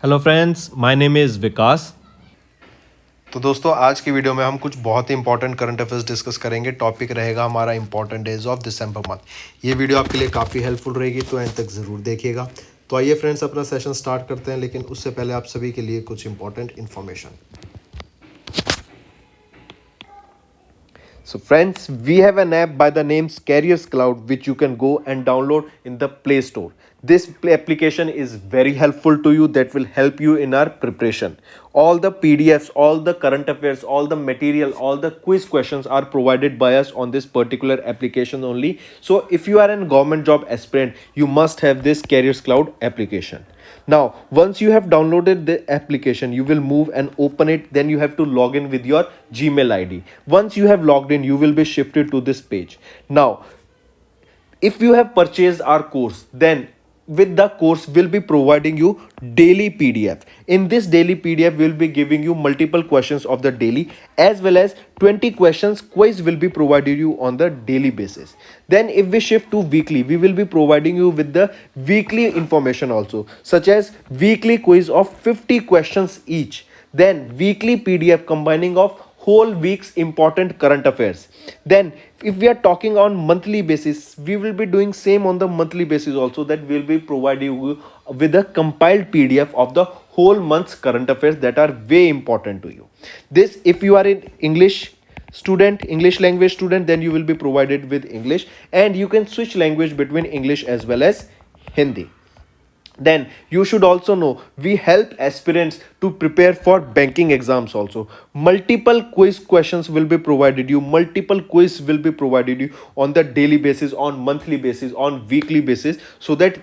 Hello friends, my name is Vikas. तो दोस्तों आज की वीडियो में हम कुछ बहुत ही इंपॉर्टेंट करंट अफेयर्स डिस्कस करेंगे। टॉपिक रहेगा हमारा important days of December month. ये वीडियो आपके लिए काफ़ी हेल्पफुल रहेगी, तो एंड तक ज़रूर देखिएगा। तो आइए फ्रेंड्स अपना सेशन स्टार्ट करते हैं, लेकिन उससे पहले आप सभी के लिए कुछ important information. So friends, we have an app by the name Carriers Cloud which you can go and download in the Play Store. This application is very helpful to you, that will help you in our preparation. All the PDFs, all the current affairs, all the material, all the quiz questions are provided by us on this particular application only. So if you are a government job aspirant, you must have this Carriers Cloud application. Now, once you have downloaded the application, you will move and open it. Then you have to log in with your Gmail ID. Once you have logged in, you will be shifted to this page. Now, if you have purchased our course, then with the course will be providing you daily PDF. In this daily PDF will be giving you multiple questions of the daily, as well as 20 questions quiz will be provided you on the daily basis. Then if we shift to weekly, we will be providing you with the weekly information also, such as weekly quiz of 50 questions each, then weekly PDF combining of whole week's important current affairs. Then if we are talking on monthly basis, we will be doing same on the monthly basis also, that will be providing you with a compiled PDF of the whole month's current affairs that are way important to you. This, if you are in English language student, then you will be provided with English, and you can switch language between English as well as Hindi. Then you should also know we help aspirants to prepare for banking exams also. Multiple quiz questions will be provided you, multiple quiz will be provided you on the daily basis, on monthly basis, on weekly basis, so that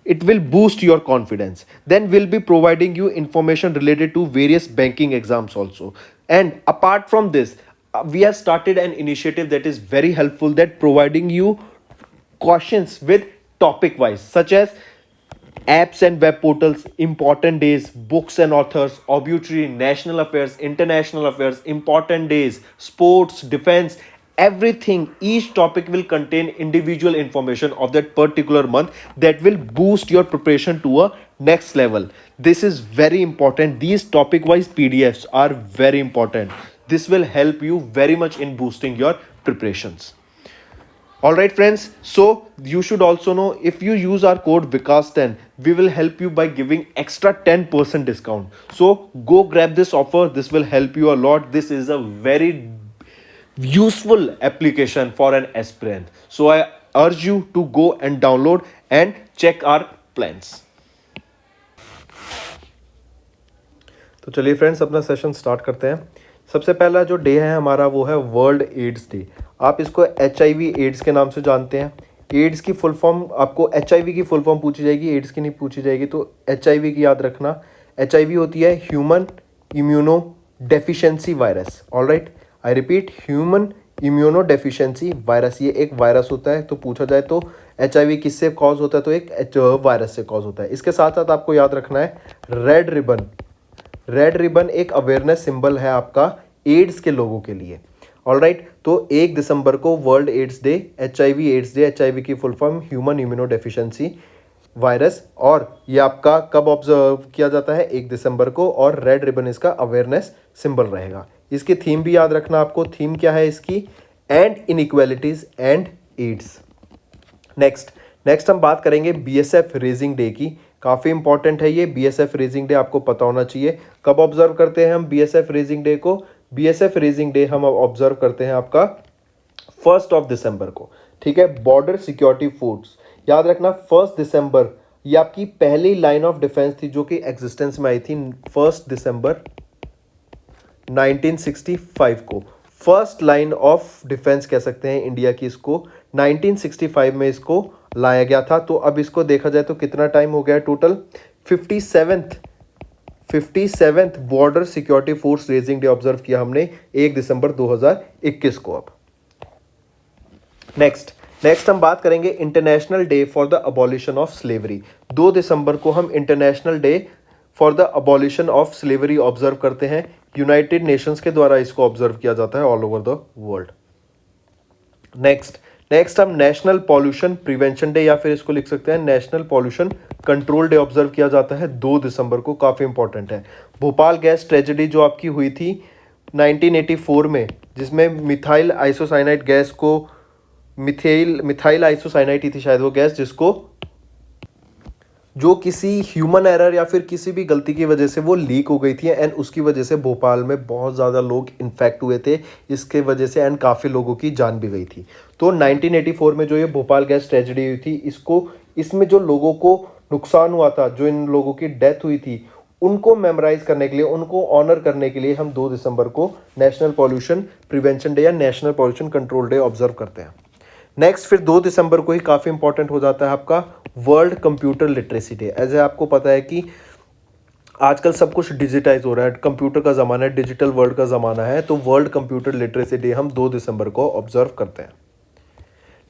it will boost your confidence. Then we'll be providing you information related to various banking exams also. And apart from this, we have started an initiative that is very helpful, that providing you questions with topic wise, such as apps and web portals, important days, books and authors, obituary, national affairs, international affairs, important days, sports, defense, everything. Each topic will contain individual information of that particular month that will boost your preparation to a next level. This is very important. These topic wise PDFs are very important. This will help you very much in boosting your preparations. All right friends, so you should also know, if you use our code Vikas10, we will help you by giving extra 10% discount. So go grab this offer, this will help you a lot. This is a very useful application for an aspirant, so I urge you to go and download and check our plans. तो चलिए friends अपना session start करते हैं। सबसे पहला जो day है हमारा वो है वर्ल्ड एड्स डे। आप इसको HIV एड्स के नाम से जानते हैं। एड्स की फुल फॉर्म, आपको HIV की फुल फॉर्म पूछी जाएगी, एड्स की नहीं पूछी जाएगी, तो HIV की याद रखना। HIV होती है human immunodeficiency virus. Alright, I repeat, human immunodeficiency virus. ये एक वायरस होता है। तो पूछा जाए तो HIV किससे कॉज होता है, तो एक वायरस से कॉज होता है। इसके साथ साथ आपको याद रखना है रेड रिबन। रेड रिबन एक अवेयरनेस सिंबल है आपका एड्स के लोगों के लिए। ऑलराइट, तो 1 दिसंबर को world AIDS day, HIV AIDS day, HIV की full form human immunodeficiency virus, और ये आपका कब ऑब्जर्व किया जाता है, 1 दिसंबर को, और रेड रिबन इसका अवेयरनेस सिंबल रहेगा। इसकी थीम भी याद रखना आपको। थीम क्या है इसकी, end inequalities end AIDS. Next हम बात करेंगे BSF रेजिंग डे की। काफ़ी इंपॉर्टेंट है ये BSF रेजिंग डे, आपको पता होना चाहिए। कब ऑब्जर्व करते हैं हम BSF रेजिंग डे को? BSF रेजिंग डे हम ऑब्जर्व करते हैं आपका 1 दिसंबर को। ठीक है, बॉर्डर सिक्योरिटी फोर्स, याद रखना 1 दिसंबर, ये आपकी पहली लाइन ऑफ डिफेंस थी जो कि एग्जिस्टेंस में आई थी 1 दिसंबर 1965 को। फर्स्ट लाइन ऑफ डिफेंस कह सकते हैं इंडिया की इसको। 1965 में इसको लाया गया था। तो अब इसको देखा जाए तो कितना टाइम हो गया total, 57th border security force raising day observe किया हमने 1 दिसंबर 2021 को। अब नेक्स्ट हम बात करेंगे international day for the abolition of slavery. 2 दिसंबर को हम international day for the abolition of slavery observe करते हैं। यूनाइटेड नेशंस के द्वारा इसको ऑब्जर्व किया जाता है all over the world. Next हम नेशनल पॉल्यूशन प्रिवेंशन डे या फिर इसको लिख सकते हैं national pollution control day observe किया जाता है 2 दिसंबर को, काफ़ी इंपॉर्टेंट है। भोपाल गैस ट्रेजेडी जो आपकी हुई थी 1984 में, जिसमें मिथाइल आइसोसाइनाइड गैस को मिथाइल आइसोसाइनाइड ही थी शायद वो गैस, जिसको जो किसी ह्यूमन एरर या फिर किसी भी गलती की वजह से वो लीक हो गई थी एंड उसकी वजह से भोपाल में बहुत ज़्यादा लोग इन्फेक्ट हुए थे इसके वजह से एंड काफ़ी लोगों की जान भी गई थी। तो 1984 में जो ये भोपाल गैस ट्रेजेडी हुई थी, इसमें जो लोगों को नुकसान हुआ था, जो इन लोगों की डेथ हुई थी, उनको मेमोराइज करने के लिए, उनको ऑनर करने के लिए हम 2 दिसंबर को नेशनल पॉल्यूशन प्रिवेंशन डे या national pollution control day observe करते हैं। नेक्स्ट फिर 2 दिसंबर को ही काफ़ी इंपॉर्टेंट हो जाता है आपका वर्ल्ड कंप्यूटर लिटरेसी डे। ऐसे आपको पता है कि आजकल सब कुछ डिजिटाइज हो रहा है, कंप्यूटर का ज़माना है, डिजिटल वर्ल्ड का ज़माना है, तो वर्ल्ड कंप्यूटर लिटरेसी डे हम 2 दिसंबर को ऑब्जर्व करते हैं।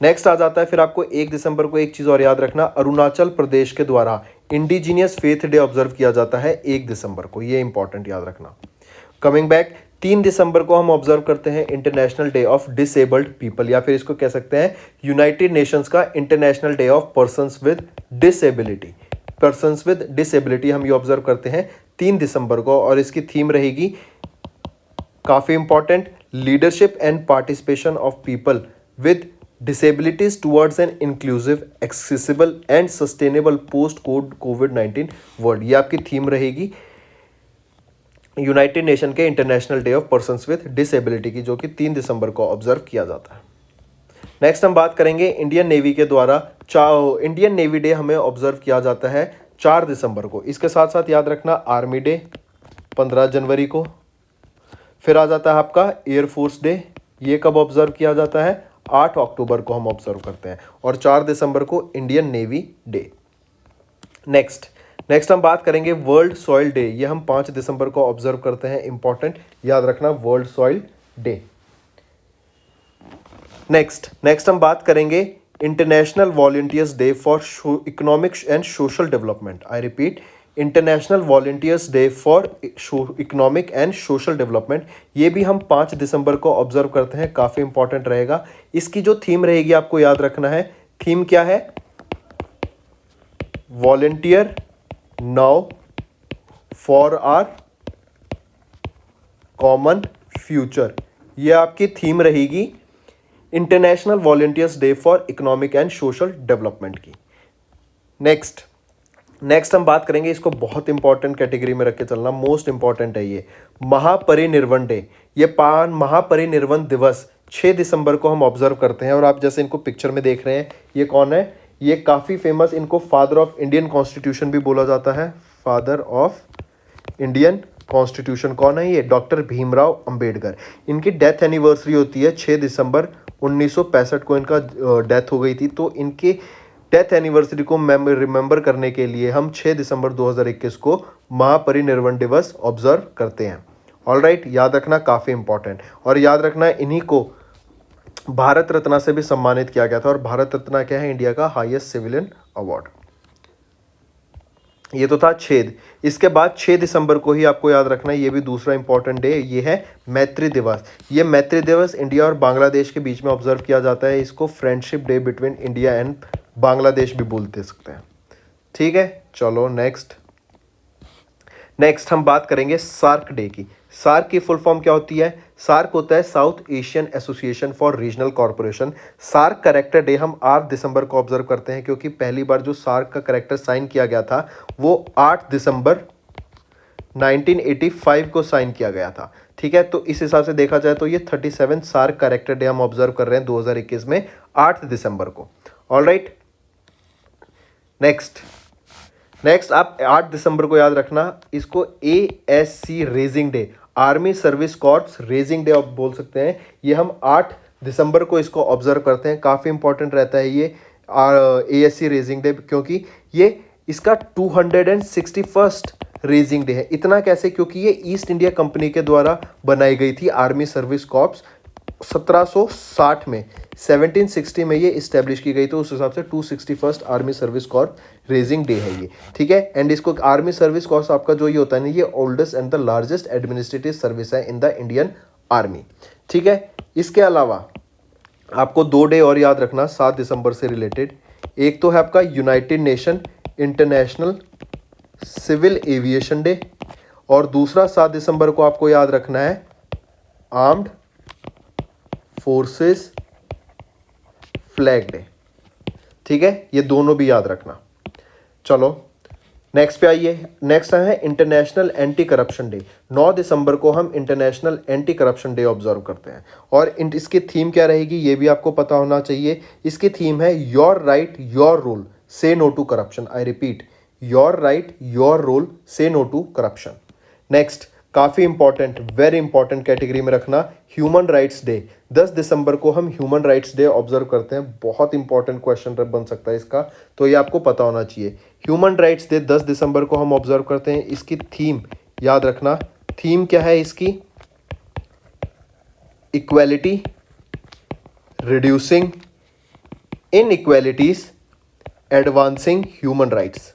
नेक्स्ट आ जाता है फिर आपको 1 दिसंबर को एक चीज़ और याद रखना, अरुणाचल प्रदेश के द्वारा इंडिजीनियस फेथ डे ऑब्जर्व किया जाता है 1 दिसंबर को, ये इंपॉर्टेंट याद रखना। कमिंग बैक 3 दिसंबर को हम ऑब्जर्व करते हैं international day of disabled people, या फिर इसको कह सकते हैं यूनाइटेड नेशंस का international day of persons with disability. Persons with disability हम ये ऑब्जर्व करते हैं 3 दिसंबर को, और इसकी थीम रहेगी काफ़ी important, leadership and participation of people with disabilities towards an inclusive accessible and sustainable post covid world. ये आपकी थीम रहेगी यूनाइटेड नेशन के international day of persons with disability की, जो कि 3 दिसंबर को ऑब्जर्व किया जाता है। नेक्स्ट हम बात करेंगे इंडियन नेवी के द्वारा इंडियन नेवी डे हमें ऑब्जर्व किया जाता है 4 दिसंबर को। इसके साथ साथ याद रखना आर्मी डे 15 जनवरी को। फिर आ जाता है आपका एयरफोर्स डे, ये कब ऑब्जर्व किया जाता है 8 अक्टूबर को हम ऑब्जर्व करते हैं, और 4 दिसंबर को इंडियन नेवी डे। नेक्स्ट हम बात करेंगे वर्ल्ड सॉइल डे, ये हम 5 दिसंबर को ऑब्जर्व करते हैं, इंपॉर्टेंट याद रखना वर्ल्ड सॉइल डे। नेक्स्ट हम बात करेंगे international volunteers day for economics and social development. I repeat, international volunteers day for economic and social development, ये भी हम 5 दिसंबर को ऑब्जर्व करते हैं, काफ़ी इंपॉर्टेंट रहेगा। इसकी जो थीम रहेगी आपको याद रखना है, थीम क्या है, volunteer now for our common future, ये आपकी थीम रहेगी international volunteers day for economic and social development की। नेक्स्ट हम बात करेंगे, इसको बहुत इंपॉर्टेंट कैटेगरी में रख के चलना, मोस्ट इंपॉर्टेंट है ये, महापरिनिर्वाण डे। ये महापरिनिर्वाण दिवस 6 दिसंबर को हम ऑब्जर्व करते हैं, और आप जैसे इनको पिक्चर में देख रहे हैं, ये कौन है, ये काफ़ी फेमस, इनको फादर ऑफ इंडियन कॉन्स्टिट्यूशन भी बोला जाता है। फादर ऑफ इंडियन कॉन्स्टिट्यूशन कौन है, ये डॉक्टर भीमराव अंबेडकर। इनकी डेथ एनिवर्सरी होती है 6 दिसंबर 1965 को इनका डेथ हो गई थी, तो इनके डेथ एनिवर्सरी को रिमेंबर करने के लिए हम 6 दिसंबर 2021 को महापरिनिर्वाण दिवस ऑब्जर्व करते हैं। ऑलराइट, याद रखना काफ़ी इंपॉर्टेंट, और याद रखना इन्हीं को भारत रत्न से भी सम्मानित किया गया था, और भारत रत्न क्या है, इंडिया का हाईएस्ट सिविलियन अवार्ड। ये तो था छेद। इसके बाद 6 दिसंबर को ही आपको याद रखना है, ये भी दूसरा इंपॉर्टेंट डे, ये है मैत्री दिवस। ये मैत्री दिवस इंडिया और बांग्लादेश के बीच में ऑब्जर्व किया जाता है, इसको friendship day between India and Bangladesh भी बोलते सकते हैं। ठीक है, चलो नेक्स्ट हम बात करेंगे सार्क डे की। सार्क की फुल फॉर्म क्या होती है, सार्क होता है South Asian association for regional corporation. SAARC character day हम 8 दिसंबर को ऑब्जर्व करते हैं, क्योंकि पहली बार जो सार्क का करेक्टर साइन किया गया था वो 8 दिसंबर 1985 को साइन किया गया था। ठीक है, तो इस हिसाब से देखा जाए तो ये 37 सार्क करेक्टर डे हम ऑब्जर्व कर रहे हैं 2021 में 8 दिसंबर को। ऑलराइट, नेक्स्ट आप 8 दिसंबर को याद रखना, इसको ASC raising day, army service corps raising day आप बोल सकते हैं। ये हम 8 दिसंबर को इसको ऑब्जर्व करते हैं, काफ़ी इंपॉर्टेंट रहता है ये ASC रेजिंग डे, क्योंकि ये इसका 261st रेजिंग डे है। इतना कैसे, क्योंकि ये ईस्ट इंडिया कंपनी के द्वारा बनाई गई थी आर्मी सर्विस कॉर्प्स 1760 में, 1760 में ये इस्टेब्लिश की गई, तो उस हिसाब से 261st army service Corp raising day है ये। ठीक है, एंड इसको आर्मी सर्विस कॉर्प्स आपका जो ये होता है ना, ये oldest and the largest administrative service है इन द इंडियन आर्मी। ठीक है, इसके अलावा आपको 2 डे और याद रखना 7 दिसंबर से रिलेटेड। एक तो है आपका United Nation international civil aviation day, और दूसरा 7 दिसंबर को आपको याद रखना है आर्म्ड फोर्सेस फ्लैग डे। ठीक है, ये दोनों भी याद रखना। चलो नेक्स्ट पे आइए। नेक्स्ट है इंटरनेशनल एंटी करप्शन डे। 9 दिसंबर को हम international anti corruption day observe करते हैं, और इसकी थीम क्या रहेगी ये भी आपको पता होना चाहिए। इसकी थीम है your right your role say no to corruption. I repeat, your right your role say no to corruption. Next, काफ़ी इंपॉर्टेंट, वेरी इंपॉर्टेंट कैटेगरी में रखना, ह्यूमन राइट्स डे। 10 दिसंबर को हम ह्यूमन राइट्स डे ऑब्जर्व करते हैं। बहुत important question बन सकता है इसका, तो ये आपको पता होना चाहिए। ह्यूमन राइट्स डे 10 दिसंबर को हम ऑब्जर्व करते हैं। इसकी थीम याद रखना, थीम क्या है इसकी? Equality, reducing inequalities, advancing human rights.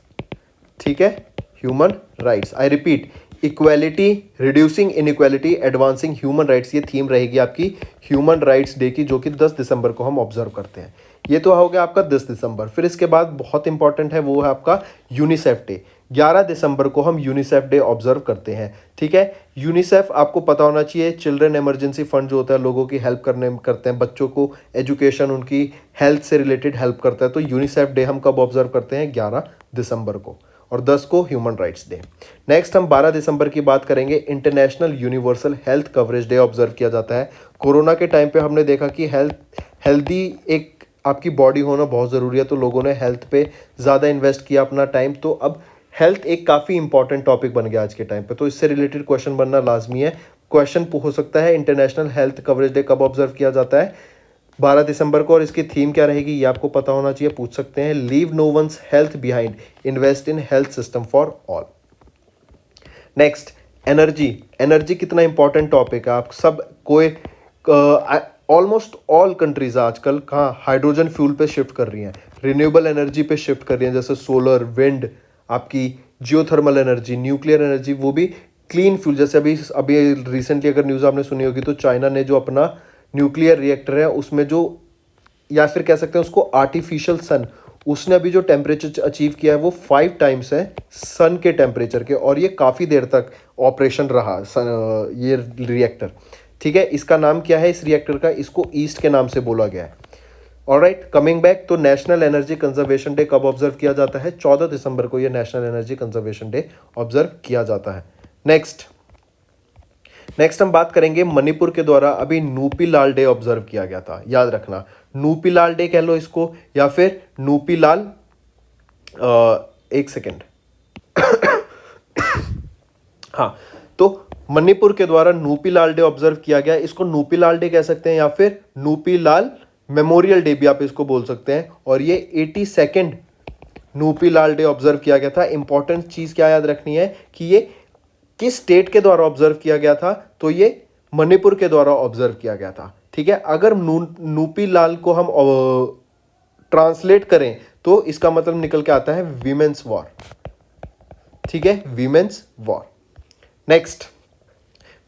ठीक है, human rights. I repeat, equality, reducing inequality, advancing human rights, ये थीम रहेगी आपकी ह्यूमन राइट्स डे की, जो कि 10 दिसंबर को हम ऑब्जर्व करते हैं। ये तो हो गया आपका 10 दिसंबर। फिर इसके बाद बहुत इंपॉर्टेंट है, वो है आपका यूनिसेफ डे। 11 दिसंबर को हम यूनिसेफ डे ऑब्जर्व करते हैं। ठीक है, यूनिसेफ आपको पता होना चाहिए, चिल्ड्रन इमरजेंसी फंड जो होता है, लोगों की हेल्प करते हैं, बच्चों को एजुकेशन, उनकी हेल्थ से रिलेटेड हेल्प करता है। तो यूनिसेफ डे हम कब ऑब्जर्व करते हैं? 11 दिसंबर को, और 10 को ह्यूमन राइट्स डे। नेक्स्ट हम 12 दिसंबर की बात करेंगे, international universal health coverage day observe किया जाता है। कोरोना के टाइम पे हमने देखा कि हेल्दी एक आपकी बॉडी होना बहुत ज़रूरी है, तो लोगों ने हेल्थ पे ज़्यादा इन्वेस्ट किया अपना टाइम। तो अब हेल्थ एक काफ़ी इंपॉर्टेंट टॉपिक बन गया आज के टाइम पे, तो इससे रिलेटेड क्वेश्चन बनना लाजमी है। क्वेश्चन हो सकता है इंटरनेशनल हेल्थ कवरेज डे कब ऑब्जर्व किया जाता है? 12 दिसंबर को, और इसकी थीम क्या रहेगी ये आपको पता होना चाहिए। पूछ सकते हैं, leave no one's health behind, invest in health system for all. Next, energy. Energy कितना इंपॉर्टेंट टॉपिक है, आप सब कोई ऑलमोस्ट ऑल कंट्रीज आजकल कहाँ हाइड्रोजन फ्यूल पे शिफ्ट कर रही हैं, रिन्यूएबल एनर्जी पे शिफ्ट कर रही हैं, जैसे सोलर, विंड, आपकी जियोथर्मल एनर्जी, न्यूक्लियर एनर्जी, वो भी क्लीन फ्यूल। जैसे अभी अभी रिसेंटली अगर न्यूज़ आपने सुनी होगी, तो चाइना ने जो अपना न्यूक्लियर रिएक्टर है उसमें जो, या फिर कह सकते हैं उसको आर्टिफिशियल सन, उसने अभी जो टेम्परेचर अचीव किया है वो 5 टाइम्स है सन के टेम्परेचर के, और ये काफ़ी देर तक ऑपरेशन रहा ये रिएक्टर। ठीक है, इसका नाम क्या है इस रिएक्टर का? इसको ईस्ट के नाम से बोला गया है। ऑलराइट, कमिंग बैक, तो नेशनल एनर्जी कंजर्वेशन डे कब ऑब्जर्व किया जाता है? 14 दिसंबर को ये national energy conservation day observe किया जाता है। नेक्स्ट हम बात करेंगे, मणिपुर के द्वारा अभी नूपी लाल डे ऑब्जर्व किया गया था। याद रखना, नूपी लाल डे कह लो इसको, या फिर नूपी लाल, एक सेकेंड हाँ, तो मणिपुर के द्वारा नूपी लाल डे ऑब्जर्व किया गया। इसको नूपी लाल डे कह सकते हैं, या फिर नूपी लाल मेमोरियल डे भी आप इसको बोल सकते हैं। और ये 82nd नूपी लाल डे ऑब्जर्व किया गया था। इंपॉर्टेंट चीज़ क्या याद रखनी है कि ये किस स्टेट के द्वारा ऑब्जर्व किया गया था? तो ये मणिपुर के द्वारा ऑब्जर्व किया गया था। ठीक है, अगर नूपी लाल को हम ट्रांसलेट करें तो इसका मतलब निकल के आता है वीमेंस वॉर। ठीक है, वीमेंस वॉर। नेक्स्ट,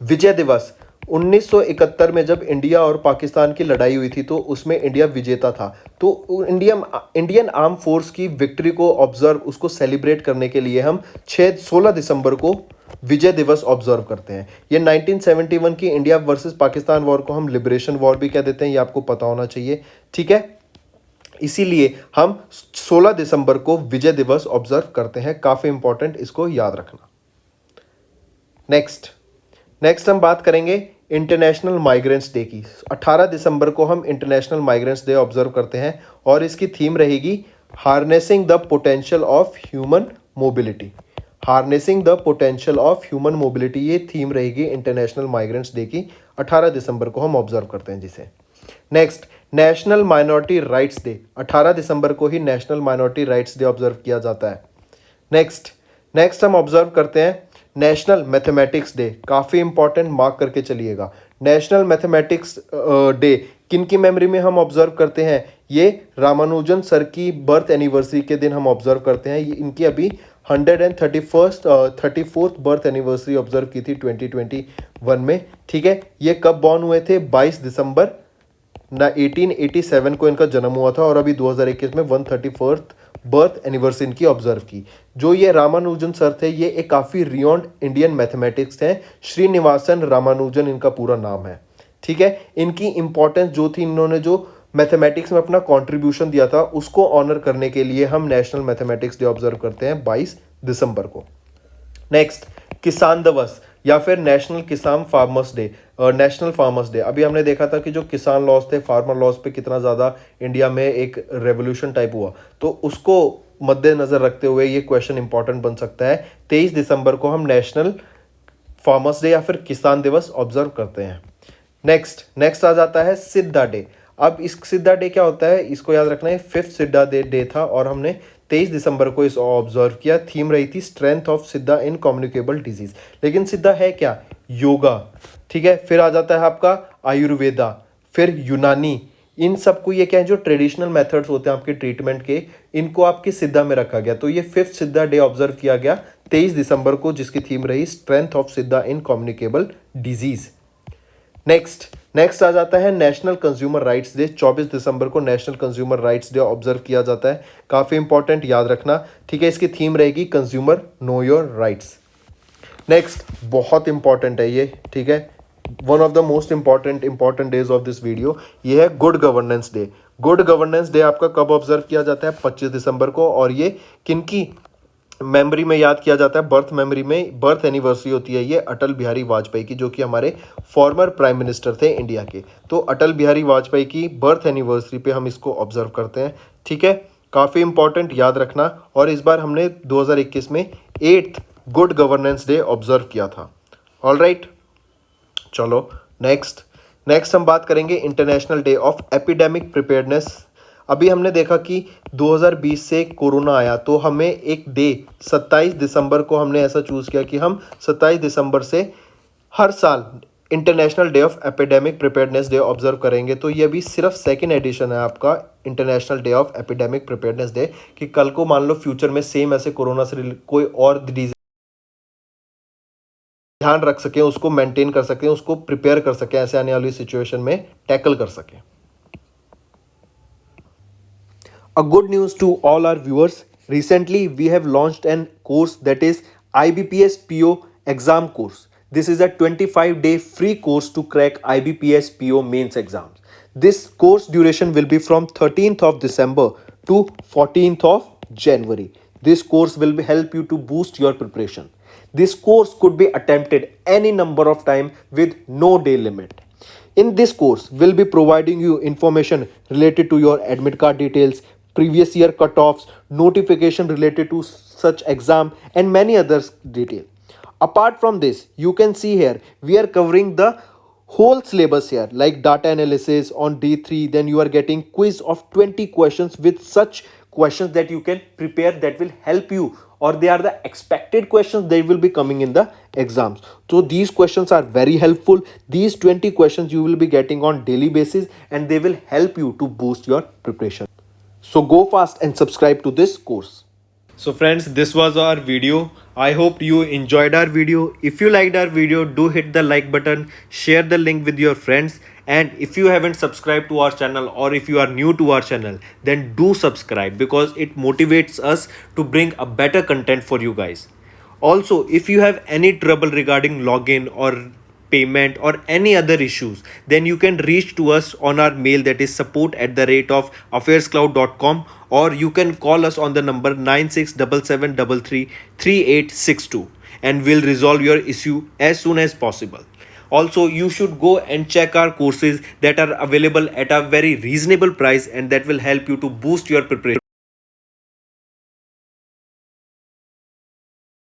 विजय दिवस। 1971 में जब इंडिया और पाकिस्तान की लड़ाई हुई थी, तो उसमें इंडिया विजेता था। तो इंडियन आर्म फोर्स की विक्ट्री को ऑब्जर्व, उसको सेलिब्रेट करने के लिए हम 16 दिसंबर को विजय दिवस ऑब्जर्व करते हैं। ये 1971 की इंडिया वर्सेस पाकिस्तान वॉर को हम लिबरेशन वॉर भी कह देते हैं, ये आपको पता होना चाहिए। ठीक है, इसीलिए हम 16 दिसंबर को विजय दिवस ऑब्जर्व करते हैं। काफ़ी इंपॉर्टेंट, इसको याद रखना। नेक्स्ट हम बात करेंगे इंटरनेशनल माइग्रेंट्स डे की। 18 दिसंबर को हम इंटरनेशनल माइग्रेंट्स डे ऑब्जर्व करते हैं, और इसकी थीम रहेगी harnessing the potential of human mobility. Harnessing the potential of human mobility, ये थीम रहेगी इंटरनेशनल माइग्रेंट्स डे की। 18 दिसंबर को हम ऑब्जर्व करते हैं जिसे। Next, national minority rights day. 18 दिसंबर को ही national minority rights day observe किया जाता है। नेक्स्ट हम ऑब्जर्व करते हैं नेशनल मैथमेटिक्स डे। काफ़ी इंपॉर्टेंट, मार्क करके चलिएगा। नेशनल मैथमेटिक्स डे किन की मेमोरी में हम ऑब्जर्व करते हैं? ये रामानुजन सर की बर्थ एनिवर्सरी के दिन हम ऑब्जर्व करते हैं। इनकी अभी 134th बर्थ एनिवर्सरी ऑब्जर्व की थी 2021 में। ठीक है, ये कब बॉर्न हुए थे? 22 दिसंबर ना 1887 को इनका जन्म हुआ था और अभी 2021 में 131st बर्थ एनिवर्सरी इनकी ऑब्जर्व की। जो ये रामानुजन सर थे, ये एक काफ़ी रियॉन्ड इंडियन मैथमेटिक्स हैं। श्रीनिवासन रामानुजन इनका पूरा नाम है। ठीक है, इनकी इंपॉर्टेंस जो थी, इन्होंने जो मैथमेटिक्स में अपना कंट्रीब्यूशन दिया था, उसको ऑनर करने के लिए हम नेशनल मैथमेटिक्स डे ऑब्जर्व करते हैं 22 दिसंबर को। नेक्स्ट, किसान दिवस या फिर नेशनल किसान farmers day, national farmers day. अभी हमने देखा था कि जो किसान लॉज थे, फार्मर लॉज पे कितना ज़्यादा इंडिया में एक रेवोल्यूशन टाइप हुआ, तो उसको मद्देनज़र रखते हुए ये क्वेश्चन इंपॉर्टेंट बन सकता है। 23 दिसंबर को हम नेशनल फार्मर्स डे या फिर किसान दिवस ऑब्जर्व करते हैं। नेक्स्ट आ जाता है सिद्धा डे। अब इस सिद्धा डे क्या होता है, इसको याद रखना है। 5th सिद्धा डे था और हमने 23 दिसंबर को इस ऑब्जर्व किया। थीम रही थी स्ट्रेंथ ऑफ सिद्धा इन कम्युनिकेबल डिजीज। लेकिन सिद्धा है क्या? योगा। ठीक है, फिर आ जाता है आपका आयुर्वेदा, फिर यूनानी। इन सबको ये क्या है, जो ट्रेडिशनल मेथड्स होते हैं आपके ट्रीटमेंट के, इनको आपकी सिद्धा में रखा गया। तो ये 5th सिद्धा डे ऑब्जर्व किया गया 23 दिसंबर को, जिसकी थीम रही स्ट्रेंथ ऑफ सिद्धा इन कम्युनिकेबल डिजीज। नेक्स्ट आ जाता है नेशनल कंज्यूमर राइट्स डे। 24 दिसंबर को national consumer rights day observe किया जाता है। काफ़ी इंपॉर्टेंट, याद रखना। ठीक है, इसकी थीम रहेगी consumer know your rights. Next, बहुत इंपॉर्टेंट है ये। ठीक है, one of the most important days of this video, ये है good governance day. Good governance day आपका कब ऑब्जर्व किया जाता है? 25 दिसंबर को। और ये किनकी मेमोरी में याद किया जाता है? बर्थ मेमोरी में, बर्थ एनिवर्सरी होती है ये अटल बिहारी वाजपेयी की, जो कि हमारे फॉर्मर प्राइम मिनिस्टर थे इंडिया के। तो अटल बिहारी वाजपेयी की बर्थ एनिवर्सरी पे हम इसको ऑब्जर्व करते हैं। ठीक है, काफ़ी इंपॉर्टेंट, याद रखना। और इस बार हमने 2021 में 8th good governance day observe किया था। ऑल राइट, चलो नेक्स्ट हम बात करेंगे international day of epidemic preparedness. अभी हमने देखा कि 2020 से कोरोना आया, तो हमें एक डे 27 दिसंबर को हमने ऐसा चूज़ किया कि हम 27 दिसंबर से हर साल international day of epidemic preparedness day observe करेंगे। तो ये भी सिर्फ सेकंड एडिशन है आपका international day of epidemic preparedness day, कि कल को मान लो फ्यूचर में सेम ऐसे कोरोना से कोई और डिजीज ध्यान रख सकें, उसको मेंटेन कर सकें, उसको प्रिपेयर कर सकें, ऐसे आने वाली सिचुएशन में टैकल कर सकें। A good news to all our viewers. Recently, we have launched an course that is IBPS PO exam course. This is a 25-day free course to crack IBPS PO mains exams. This course duration will be from 13th of December to 14th of January. This course will help you to boost your preparation. This course could be attempted any number of time with no day limit. In this course, we'll be providing you information related to your admit card details, previous year cutoffs, notification related to such exam, and many others detail. Apart from this, you can see here we are covering the whole syllabus here, like data analysis on D3. Then you are getting quiz of 20 questions with such questions that you can prepare, that will help you, or they are the expected questions they will be coming in the exams. So these questions are very helpful. These 20 questions you will be getting on daily basis, and they will help you to boost your preparation. So go fast and subscribe to this course. So friends, this was our video. I hope you enjoyed our video. If you liked our video, do hit the like button, share the link with your friends, and if you haven't subscribed to our channel, or if you are new to our channel, then do subscribe, because it motivates us to bring a better content for you guys. Also, if you have any trouble regarding login or payment or any other issues, then you can reach to us on our mail, that is support@affairscloud.com, or you can call us on the number 9677333862, and we'll resolve your issue as soon as possible. Also, you should go and check our courses that are available at a very reasonable price, and that will help you to boost your preparation.